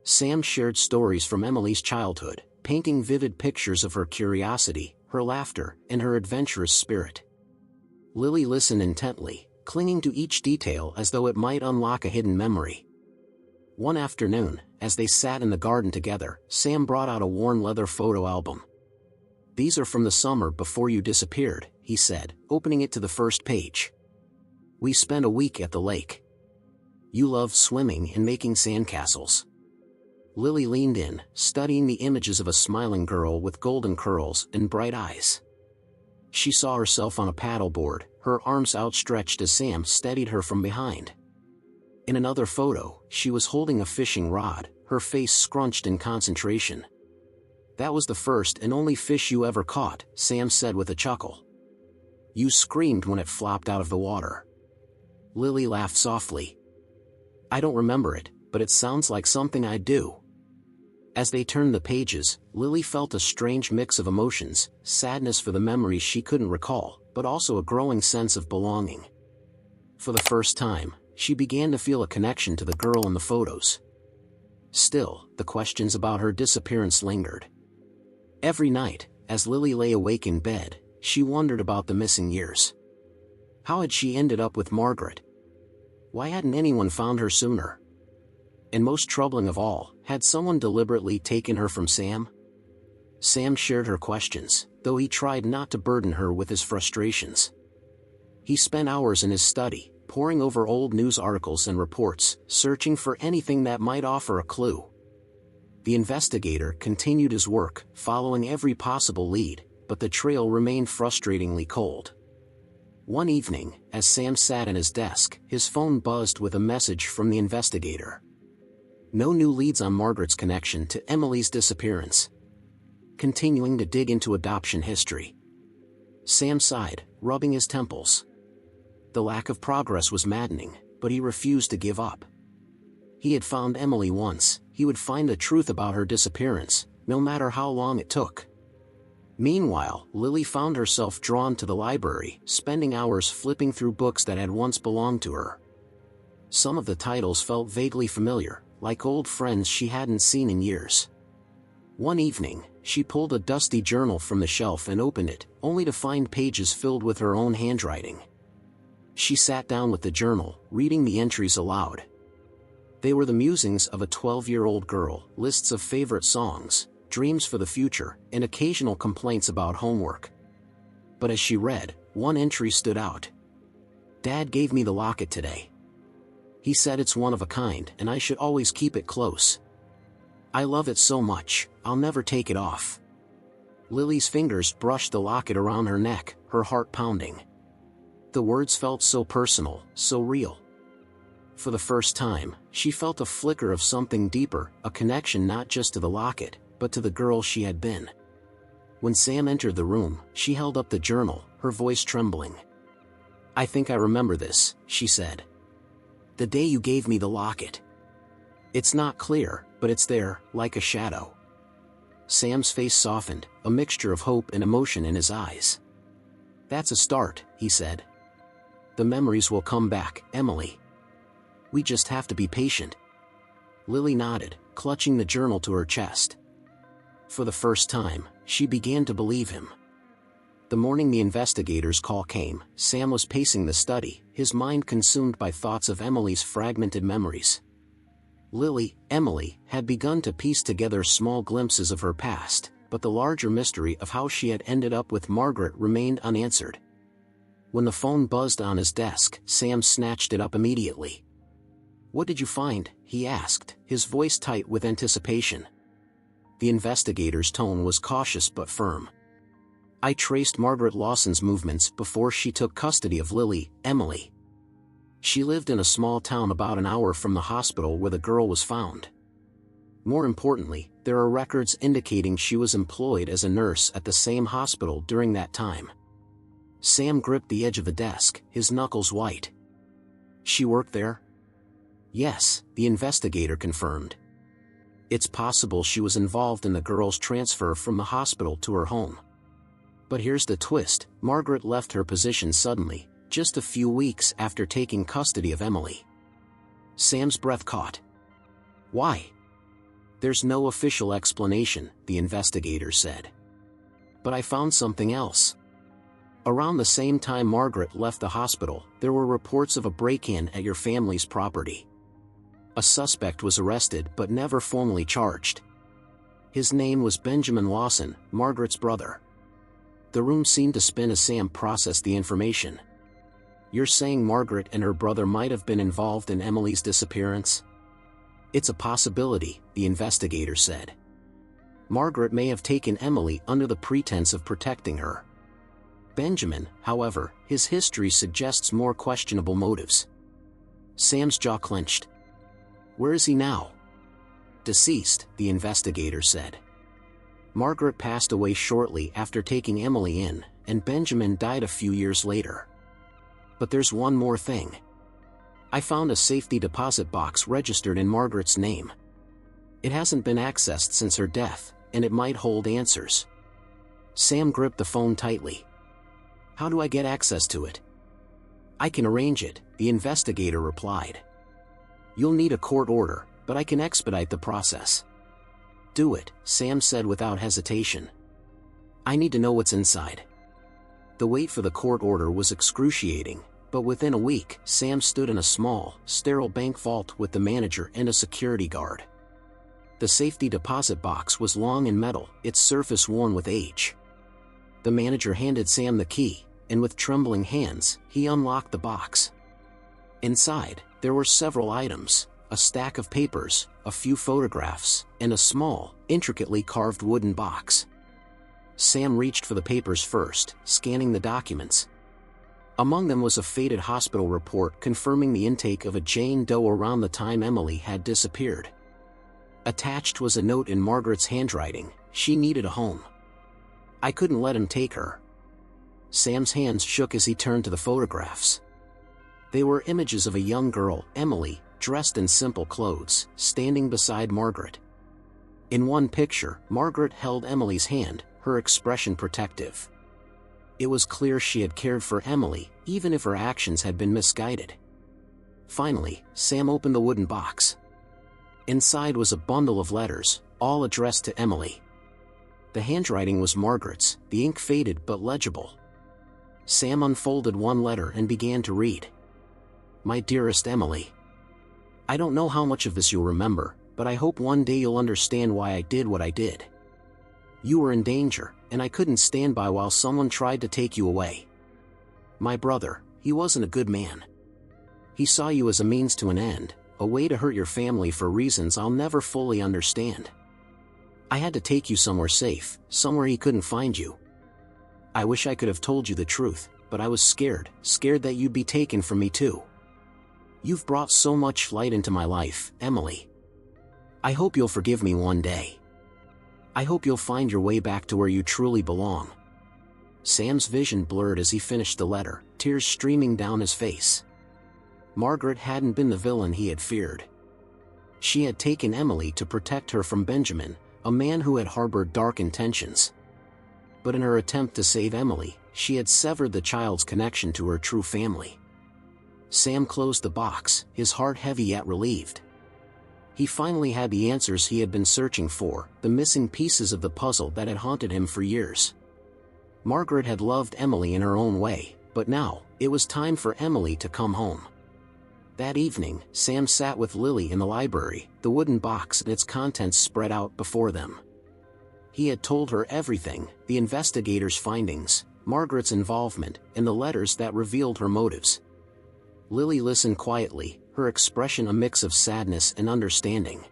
Sam shared stories from Emily's childhood, painting vivid pictures of her curiosity, her laughter, and her adventurous spirit. Lily listened intently, clinging to each detail as though it might unlock a hidden memory. One afternoon, as they sat in the garden together, Sam brought out a worn leather photo album. "These are from the summer before you disappeared," he said, opening it to the first page. "We spent a week at the lake. You loved swimming and making sandcastles." Lily leaned in, studying the images of a smiling girl with golden curls and bright eyes. She saw herself on a paddleboard, her arms outstretched as Sam steadied her from behind. In another photo, she was holding a fishing rod, her face scrunched in concentration. "That was the first and only fish you ever caught," Sam said with a chuckle. "You screamed when it flopped out of the water." Lily laughed softly. "I don't remember it, but it sounds like something I'd do." As they turned the pages, Lily felt a strange mix of emotions, sadness for the memories she couldn't recall, but also a growing sense of belonging. For the first time, she began to feel a connection to the girl in the photos. Still, the questions about her disappearance lingered. Every night, as Lily lay awake in bed, she wondered about the missing years. How had she ended up with Margaret? Why hadn't anyone found her sooner? And most troubling of all, had someone deliberately taken her from Sam? Sam shared her questions, though he tried not to burden her with his frustrations. He spent hours in his study, poring over old news articles and reports, searching for anything that might offer a clue. The investigator continued his work, following every possible lead, but the trail remained frustratingly cold. One evening, as Sam sat at his desk, his phone buzzed with a message from the investigator. No new leads on Margaret's connection to Emily's disappearance. Continuing to dig into adoption history. Sam sighed, rubbing his temples. The lack of progress was maddening, but he refused to give up. He had found Emily once, he would find the truth about her disappearance, no matter how long it took. Meanwhile, Lily found herself drawn to the library, spending hours flipping through books that had once belonged to her. Some of the titles felt vaguely familiar, like old friends she hadn't seen in years. One evening, she pulled a dusty journal from the shelf and opened it, only to find pages filled with her own handwriting. She sat down with the journal, reading the entries aloud. They were the musings of a 12-year-old girl, lists of favorite songs, dreams for the future, and occasional complaints about homework. But as she read, one entry stood out. "Dad gave me the locket today. He said it's one of a kind and I should always keep it close. I love it so much, I'll never take it off." Lily's fingers brushed the locket around her neck, her heart pounding. The words felt so personal, so real. For the first time, she felt a flicker of something deeper, a connection not just to the locket, but to the girl she had been. When Sam entered the room, she held up the journal, her voice trembling. "I think I remember this," she said. "The day you gave me the locket. It's not clear, but it's there, like a shadow." Sam's face softened, a mixture of hope and emotion in his eyes. "That's a start," he said. "The memories will come back, Emily. We just have to be patient." Lily nodded, clutching the journal to her chest. For the first time, she began to believe him. The morning the investigator's call came, Sam was pacing the study, his mind consumed by thoughts of Emily's fragmented memories. Emily, had begun to piece together small glimpses of her past, but the larger mystery of how she had ended up with Margaret remained unanswered. When the phone buzzed on his desk, Sam snatched it up immediately. "What did you find?" he asked, his voice tight with anticipation. The investigator's tone was cautious but firm. "I traced Margaret Lawson's movements before she took custody of Emily. She lived in a small town about an hour from the hospital where the girl was found. More importantly, there are records indicating she was employed as a nurse at the same hospital during that time." Sam gripped the edge of the desk, his knuckles white. "She worked there?" "Yes," the investigator confirmed. "It's possible she was involved in the girl's transfer from the hospital to her home. But here's the twist, Margaret left her position suddenly, just a few weeks after taking custody of Emily." Sam's breath caught. "Why?" "There's no official explanation," the investigator said. "But I found something else. Around the same time Margaret left the hospital, there were reports of a break-in at your family's property. A suspect was arrested but never formally charged. His name was Benjamin Lawson, Margaret's brother." The room seemed to spin as Sam processed the information. "You're saying Margaret and her brother might have been involved in Emily's disappearance?" It's a possibility, the investigator said. Margaret may have taken Emily under the pretense of protecting her. Benjamin, however, his history suggests more questionable motives. Sam's jaw clenched. Where is he now? Deceased, the investigator said. Margaret passed away shortly after taking Emily in, and Benjamin died a few years later. But there's one more thing. I found a safety deposit box registered in Margaret's name. It hasn't been accessed since her death, and it might hold answers. Sam gripped the phone tightly. How do I get access to it? I can arrange it, the investigator replied. You'll need a court order, but I can expedite the process. Do it, Sam said without hesitation. I need to know what's inside. The wait for the court order was excruciating, but within a week, Sam stood in a small, sterile bank vault with the manager and a security guard. The safety deposit box was long and metal, its surface worn with age. The manager handed Sam the key, and with trembling hands, he unlocked the box. Inside, there were several items, a stack of papers, a few photographs, and a small, intricately carved wooden box. Sam reached for the papers first, scanning the documents. Among them was a faded hospital report confirming the intake of a Jane Doe around the time Emily had disappeared. Attached was a note in Margaret's handwriting: she needed a home. I couldn't let him take her. Sam's hands shook as he turned to the photographs. They were images of a young girl, Emily, dressed in simple clothes, standing beside Margaret. In one picture, Margaret held Emily's hand, her expression protective. It was clear she had cared for Emily, even if her actions had been misguided. Finally, Sam opened the wooden box. Inside was a bundle of letters, all addressed to Emily. The handwriting was Margaret's, the ink faded but legible. Sam unfolded one letter and began to read. My dearest Emily. I don't know how much of this you'll remember, but I hope one day you'll understand why I did what I did. You were in danger, and I couldn't stand by while someone tried to take you away. My brother, he wasn't a good man. He saw you as a means to an end, a way to hurt your family for reasons I'll never fully understand. I had to take you somewhere safe, somewhere he couldn't find you. I wish I could have told you the truth, but I was scared that you'd be taken from me too. You've brought so much light into my life, Emily. I hope you'll forgive me one day. I hope you'll find your way back to where you truly belong. Sam's vision blurred as he finished the letter, tears streaming down his face. Margaret hadn't been the villain he had feared. She had taken Emily to protect her from Benjamin, a man who had harbored dark intentions. But in her attempt to save Emily, she had severed the child's connection to her true family. Sam closed the box, his heart heavy yet relieved. He finally had the answers he had been searching for, the missing pieces of the puzzle that had haunted him for years. Margaret had loved Emily in her own way, but now, it was time for Emily to come home. That evening, Sam sat with Lily in the library, the wooden box and its contents spread out before them. He had told her everything, the investigator's findings, Margaret's involvement, and the letters that revealed her motives. Lily listened quietly, her expression a mix of sadness and understanding.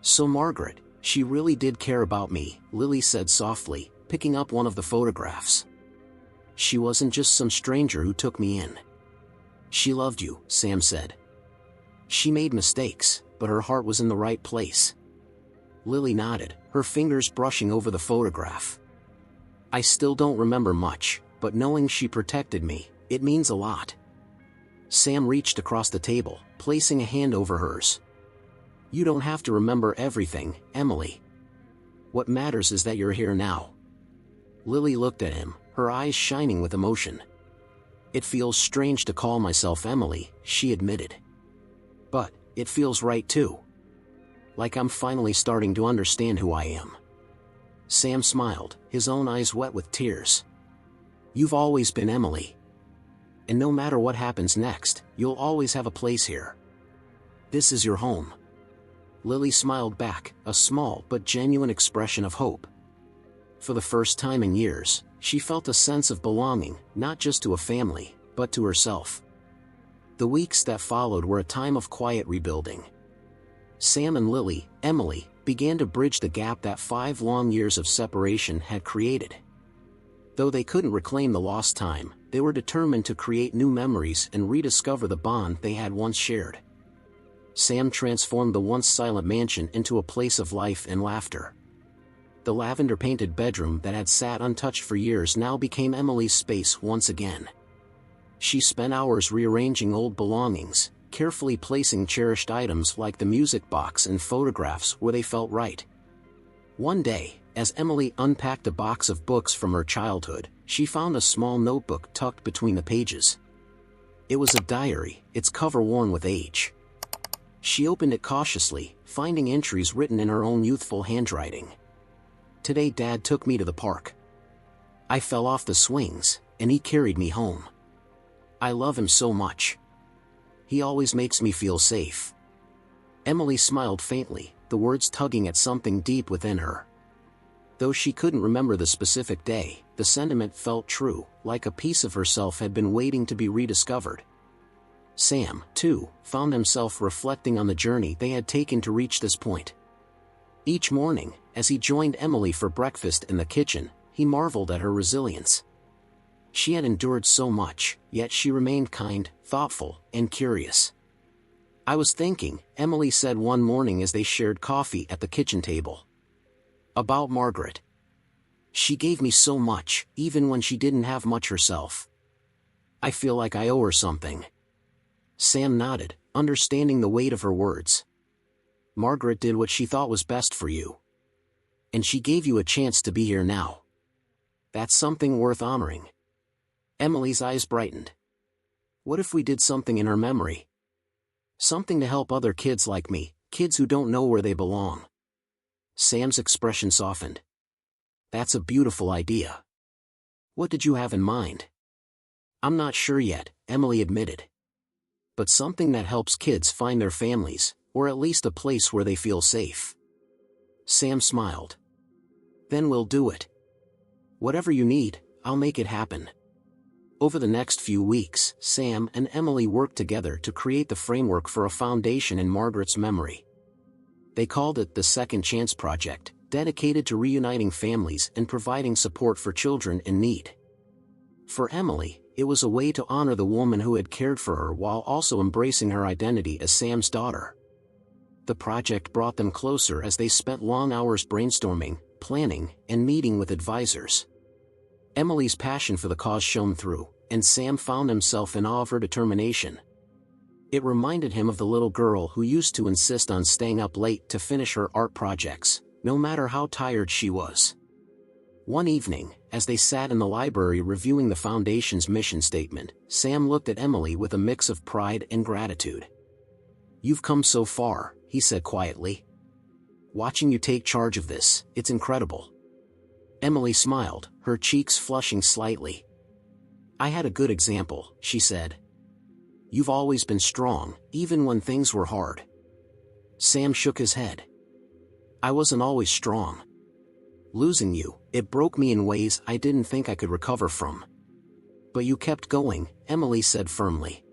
So Margaret, she really did care about me, Lily said softly, picking up one of the photographs. She wasn't just some stranger who took me in. She loved you, Sam said. She made mistakes, but her heart was in the right place. Lily nodded, her fingers brushing over the photograph. I still don't remember much, but knowing she protected me, it means a lot. Sam reached across the table, placing a hand over hers. You don't have to remember everything, Emily. What matters is that you're here now. Lily looked at him, her eyes shining with emotion. It feels strange to call myself Emily, she admitted. But, it feels right too. Like I'm finally starting to understand who I am. Sam smiled, his own eyes wet with tears. You've always been Emily. And no matter what happens next, you'll always have a place here. This is your home. Lily smiled back, a small but genuine expression of hope. For the first time in years, she felt a sense of belonging, not just to a family, but to herself. The weeks that followed were a time of quiet rebuilding. Sam and Lily, Emily, began to bridge the gap that 5 long years of separation had created. Though they couldn't reclaim the lost time, they were determined to create new memories and rediscover the bond they had once shared. Sam transformed the once silent mansion into a place of life and laughter. The lavender-painted bedroom that had sat untouched for years now became Emily's space once again. She spent hours rearranging old belongings, carefully placing cherished items like the music box and photographs where they felt right. One day, as Emily unpacked a box of books from her childhood, she found a small notebook tucked between the pages. It was a diary, its cover worn with age. She opened it cautiously, finding entries written in her own youthful handwriting. "Today Dad took me to the park. I fell off the swings, and he carried me home. I love him so much. He always makes me feel safe." Emily smiled faintly, the words tugging at something deep within her. Though she couldn't remember the specific day, the sentiment felt true, like a piece of herself had been waiting to be rediscovered. Sam, too, found himself reflecting on the journey they had taken to reach this point. Each morning, as he joined Emily for breakfast in the kitchen, he marveled at her resilience. She had endured so much, yet she remained kind, thoughtful, and curious. "I was thinking," Emily said one morning as they shared coffee at the kitchen table, "about Margaret. She gave me so much, even when she didn't have much herself. I feel like I owe her something." Sam nodded, understanding the weight of her words. "Margaret did what she thought was best for you. And she gave you a chance to be here now. That's something worth honoring." Emily's eyes brightened. "What if we did something in her memory? Something to help other kids like me, kids who don't know where they belong." Sam's expression softened. "That's a beautiful idea. What did you have in mind?" "I'm not sure yet," Emily admitted. "But something that helps kids find their families, or at least a place where they feel safe." Sam smiled. "Then we'll do it. Whatever you need, I'll make it happen." Over the next few weeks, Sam and Emily worked together to create the framework for a foundation in Margaret's memory. They called it the Second Chance Project, dedicated to reuniting families and providing support for children in need. For Emily, it was a way to honor the woman who had cared for her while also embracing her identity as Sam's daughter. The project brought them closer as they spent long hours brainstorming, planning, and meeting with advisors. Emily's passion for the cause shone through, and Sam found himself in awe of her determination. It reminded him of the little girl who used to insist on staying up late to finish her art projects, no matter how tired she was. One evening, as they sat in the library reviewing the Foundation's mission statement, Sam looked at Emily with a mix of pride and gratitude. "You've come so far," he said quietly. "Watching you take charge of this, it's incredible." Emily smiled, her cheeks flushing slightly. "I had a good example," she said. "You've always been strong, even when things were hard." Sam shook his head. "I wasn't always strong. Losing you, it broke me in ways I didn't think I could recover from. But you kept going," Emily said firmly.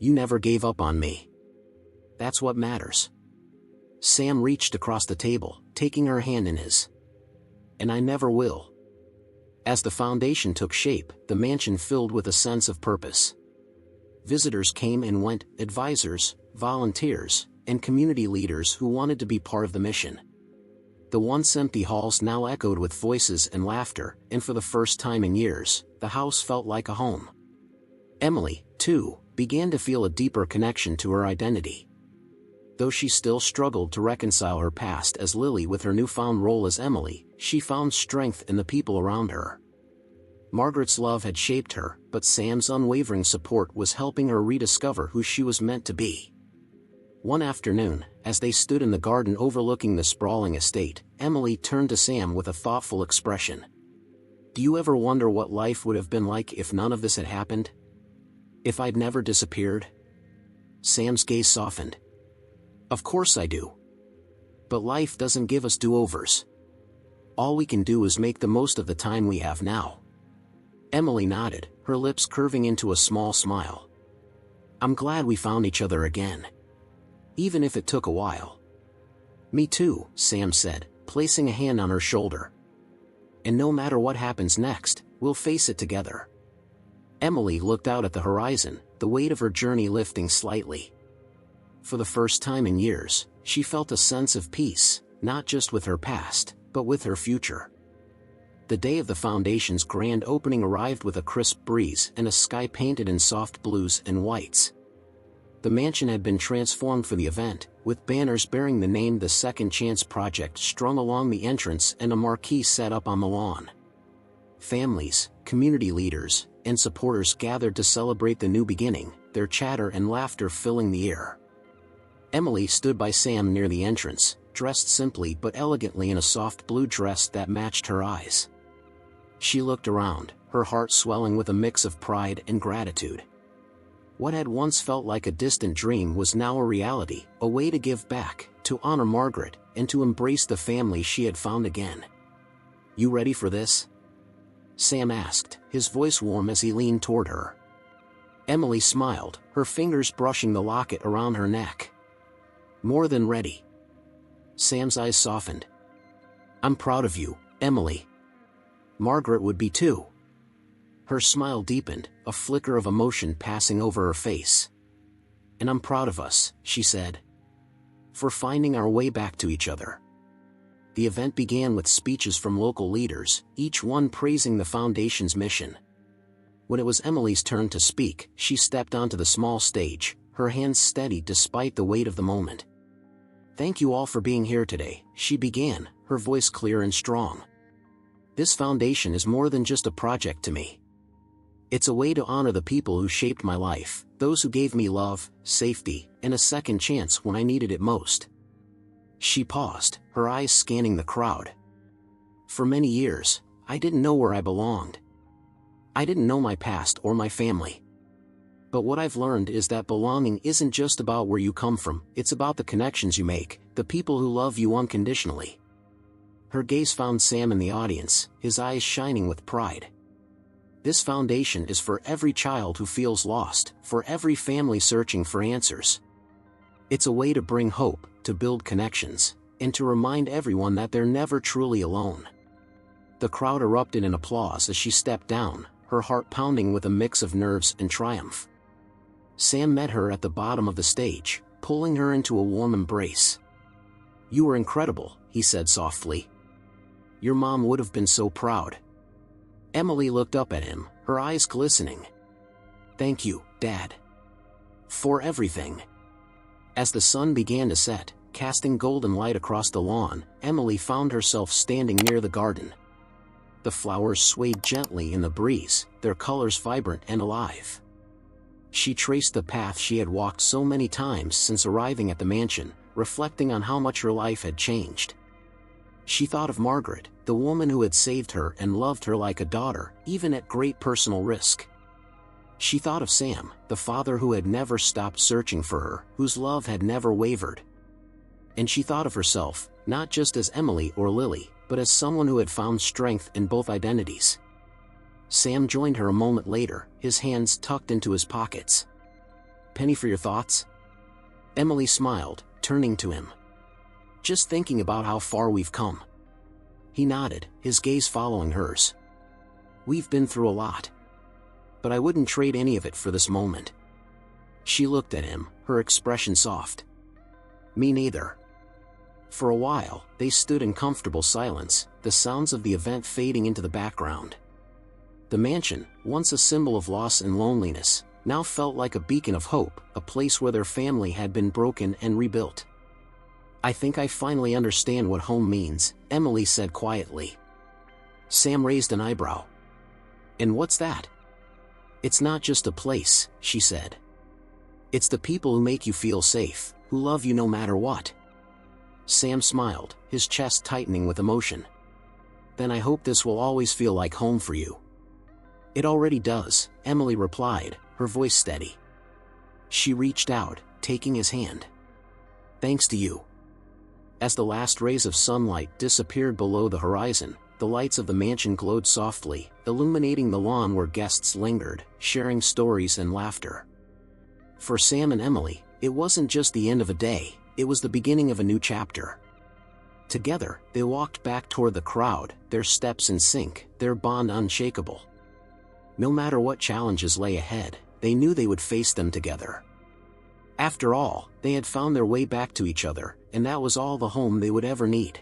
"You never gave up on me. That's what matters." Sam reached across the table, taking her hand in his. "And I never will." As the foundation took shape, the mansion filled with a sense of purpose. Visitors came and went, advisors, volunteers, and community leaders who wanted to be part of the mission. The once empty halls now echoed with voices and laughter, and for the first time in years, the house felt like a home. Emily, too, began to feel a deeper connection to her identity. Though she still struggled to reconcile her past as Lily with her newfound role as Emily, she found strength in the people around her. Margaret's love had shaped her, but Sam's unwavering support was helping her rediscover who she was meant to be. One afternoon, as they stood in the garden overlooking the sprawling estate, Emily turned to Sam with a thoughtful expression. "Do you ever wonder what life would have been like if none of this had happened? If I'd never disappeared?" Sam's gaze softened. "Of course I do. But life doesn't give us do-overs. All we can do is make the most of the time we have now." Emily nodded, her lips curving into a small smile. "I'm glad we found each other again. Even if it took a while." Me too, Sam said, placing a hand on her shoulder. And no matter what happens next, we'll face it together. Emily looked out at the horizon, the weight of her journey lifting slightly. For the first time in years, she felt a sense of peace, not just with her past, but with her future. The day of the foundation's grand opening arrived with a crisp breeze and a sky painted in soft blues and whites. The mansion had been transformed for the event, with banners bearing the name The Second Chance Project strung along the entrance and a marquee set up on the lawn. Families, community leaders, and supporters gathered to celebrate the new beginning, their chatter and laughter filling the air. Emily stood by Sam near the entrance, dressed simply but elegantly in a soft blue dress that matched her eyes. She looked around, her heart swelling with a mix of pride and gratitude. What had once felt like a distant dream was now a reality, a way to give back, to honor Margaret, and to embrace the family she had found again. "You ready for this?" Sam asked, his voice warm as he leaned toward her. Emily smiled, her fingers brushing the locket around her neck. "More than ready." Sam's eyes softened. "I'm proud of you, Emily. Margaret would be too." Her smile deepened, a flicker of emotion passing over her face. "And I'm proud of us," she said. "For finding our way back to each other." The event began with speeches from local leaders, each one praising the foundation's mission. When it was Emily's turn to speak, she stepped onto the small stage, her hands steady despite the weight of the moment. "Thank you all for being here today," she began, her voice clear and strong. "This foundation is more than just a project to me. It's a way to honor the people who shaped my life, those who gave me love, safety, and a second chance when I needed it most." She paused, her eyes scanning the crowd. "For many years, I didn't know where I belonged. I didn't know my past or my family. But what I've learned is that belonging isn't just about where you come from, it's about the connections you make, the people who love you unconditionally." Her gaze found Sam in the audience, his eyes shining with pride. "This foundation is for every child who feels lost, for every family searching for answers. It's a way to bring hope, to build connections, and to remind everyone that they're never truly alone." The crowd erupted in applause as she stepped down, her heart pounding with a mix of nerves and triumph. Sam met her at the bottom of the stage, pulling her into a warm embrace. "You were incredible," he said softly. "Your mom would have been so proud." Emily looked up at him, her eyes glistening. "Thank you, Dad. For everything." As the sun began to set, casting golden light across the lawn, Emily found herself standing near the garden. The flowers swayed gently in the breeze, their colors vibrant and alive. She traced the path she had walked so many times since arriving at the mansion, reflecting on how much her life had changed. She thought of Margaret, the woman who had saved her and loved her like a daughter, even at great personal risk. She thought of Sam, the father who had never stopped searching for her, whose love had never wavered. And she thought of herself, not just as Emily or Lily, but as someone who had found strength in both identities. Sam joined her a moment later, his hands tucked into his pockets. "Penny for your thoughts?" Emily smiled, turning to him. "Just thinking about how far we've come." He nodded, his gaze following hers. "We've been through a lot. But I wouldn't trade any of it for this moment." She looked at him, her expression soft. "Me neither." For a while, they stood in comfortable silence, the sounds of the event fading into the background. The mansion, once a symbol of loss and loneliness, now felt like a beacon of hope, a place where their family had been broken and rebuilt. "I think I finally understand what home means," Emily said quietly. Sam raised an eyebrow. "And what's that?" "It's not just a place," she said. "It's the people who make you feel safe, who love you no matter what." Sam smiled, his chest tightening with emotion. "Then I hope this will always feel like home for you." "It already does," Emily replied, her voice steady. She reached out, taking his hand. "Thanks to you." As the last rays of sunlight disappeared below the horizon, the lights of the mansion glowed softly, illuminating the lawn where guests lingered, sharing stories and laughter. For Sam and Emily, it wasn't just the end of a day, it was the beginning of a new chapter. Together, they walked back toward the crowd, their steps in sync, their bond unshakable. No matter what challenges lay ahead, they knew they would face them together. After all, they had found their way back to each other, and that was all the home they would ever need.